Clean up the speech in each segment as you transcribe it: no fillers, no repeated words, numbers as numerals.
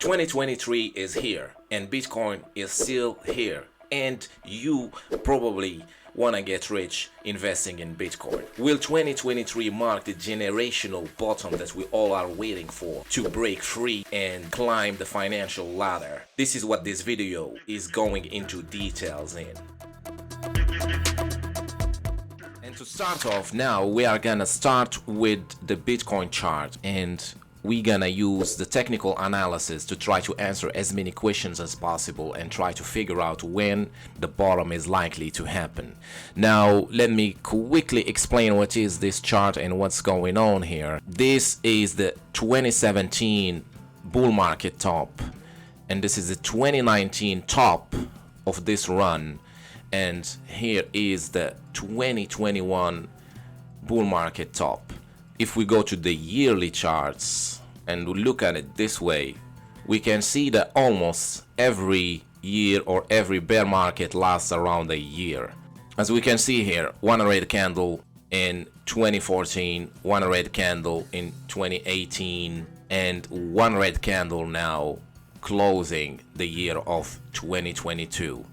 2023 is here and Bitcoin is still here, and you probably want to get rich investing in Bitcoin. Will 2023 mark the generational bottom that we all are waiting for to break free and climb the financial ladder? This is what this video is going into details in. And to start off now, we are gonna start with the Bitcoin chart, and we're gonna use the technical analysis to try to answer as many questions as possible and try to figure out when the bottom is likely to happen. Now, let me quickly explain what is this chart and what's going on here. This is the 2017 bull market top, and this is the 2019 top of this run, and here is the 2021 bull market top. If we go to the yearly charts and we look at it this way, we can see that almost every year or every bear market lasts around a year. As we can see here, one red candle in 2014, one red candle in 2018, and one red candle now closing the year of 2022.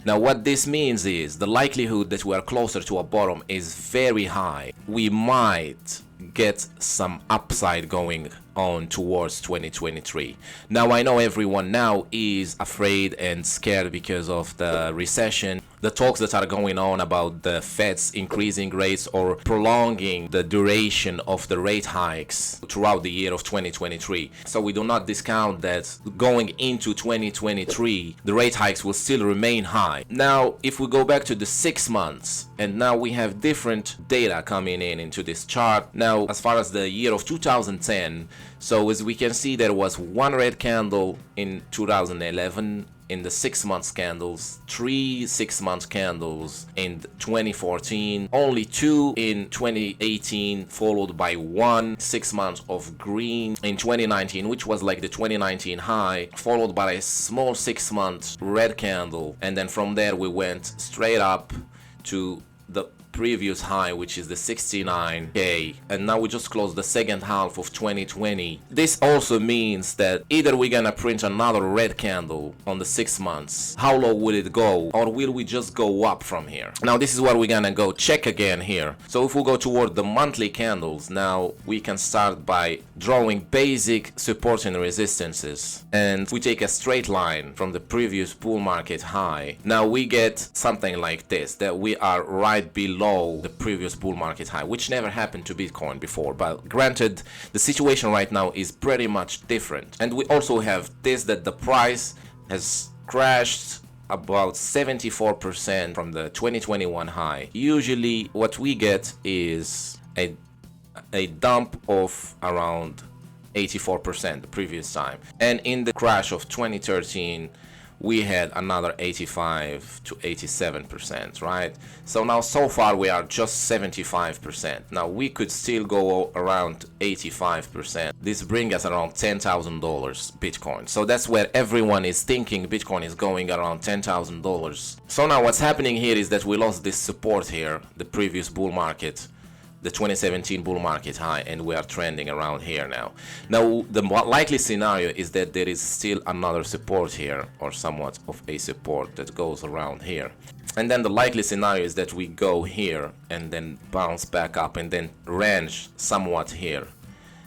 Now, what this means is the likelihood that we are closer to a bottom is very high. We might get some upside going on towards 2023. Now, I know everyone now is afraid and scared because of the recession, the talks that are going on about the Fed's increasing rates or prolonging the duration of the rate hikes throughout the year of 2023. So we do not discount that going into 2023, the rate hikes will still remain high. Now, if we go back to the 6 months, and now we have different data coming in into this chart. Now, as far as the year of 2010, so as we can see, there was one red candle in 2011 in the 6 month candles, 3 6-month candles in 2014, only 2 in 2018, followed by 1 6 months of green in 2019, which was like the 2019 high, followed by a small 6 month red candle, and then from there we went straight up to the previous high, which is the 69k, and now we just closed the second half of 2020. This also means that either we're gonna print another red candle on the 6 months, how low would it go, or will we just go up from here? Now, this is what we're gonna go check again here. So if we go toward the monthly candles, now we can start by drawing basic support and resistances, and we take a straight line from the previous bull market high. Now we get something like this, that we are right below the previous bull market high, which never happened to Bitcoin before, but granted, the situation right now is pretty much different. And we also have this, that the price has crashed about 74% from the 2021 high. Usually what we get is a dump of around 84% the previous time, and in the crash of 2013 we had another 85 to 87%, right? So now so far we are just 75%. Now we could still go around 85%. This brings us around $10,000 Bitcoin. So that's where everyone is thinking Bitcoin is going, around $10,000. So now what's happening here is that we lost this support here, the previous bull market, the 2017 bull market high, and we are trending around here now. Now, the likely scenario is that there is still another support here, or somewhat of a support that goes around here. And then the likely scenario is that we go here and then bounce back up and then range somewhat here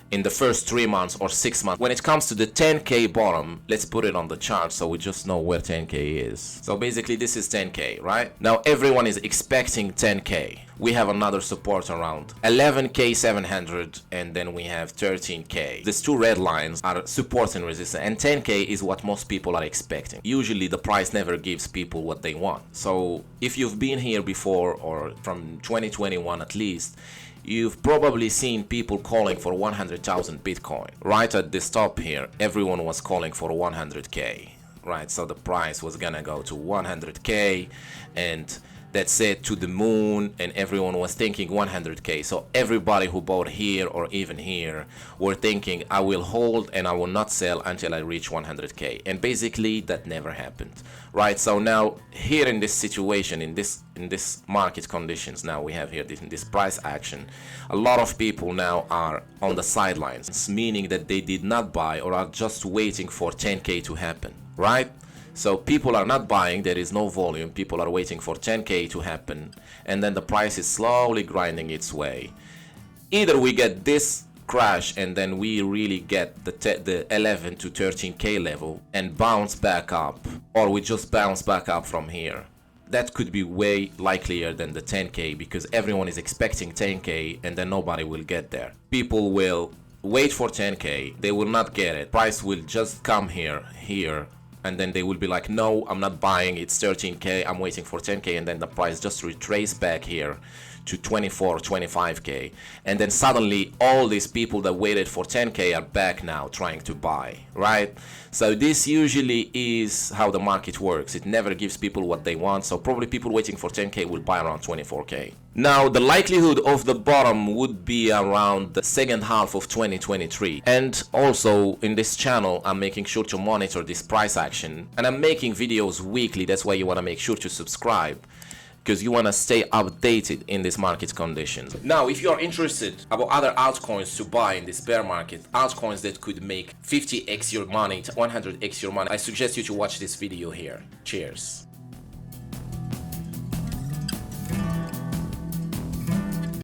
in the first 3 months or 6 months. When it comes to the 10k bottom, let's put it on the chart so we just know where 10k is. So basically this is 10k, right? Now everyone is expecting 10k. We have another support around 11k 700, and then we have 13k. These two red lines are support and resistance, and 10k is what most people are expecting. Usually the price never gives people what they want. So if you've been here before, or from 2021 at least, you've probably seen people calling for 100,000 Bitcoin. Right at this top here, everyone was calling for 100k, right? So the price was gonna go to 100k, and that said to the moon, and everyone was thinking 100k. So everybody who bought here or even here were thinking, I will hold and I will not sell until I reach 100k, and basically that never happened, right? So now here in this situation, in this market conditions, now we have here this price action, a lot of people now are on the sidelines, meaning that they did not buy or are just waiting for 10k to happen, right? So people are not buying, there is no volume, people are waiting for 10k to happen, and then the price is slowly grinding its way. Either we get this crash and then we really get the 11 to 13k level and bounce back up, or we just bounce back up from here. That could be way likelier than the 10k, because everyone is expecting 10k and then nobody will get there. People will wait for 10k, they will not get it, price will just come here, and then they will be like, no, I'm not buying, it's 13k, I'm waiting for 10k, and then the price just retrace back here to 24, 25k, and then suddenly all these people that waited for 10k are back now trying to buy, right? So this usually is how the market works. It never gives people what they want, so probably people waiting for 10k will buy around 24k. Now the likelihood of the bottom would be around the second half of 2023, and also in this channel I'm making sure to monitor this price action, and I'm making videos weekly. That's why you want to make sure to subscribe, because you want to stay updated in this market conditions. Now, if you are interested about other altcoins to buy in this bear market, altcoins that could make 50x your money, 100x your money, I suggest you to watch this video here. Cheers.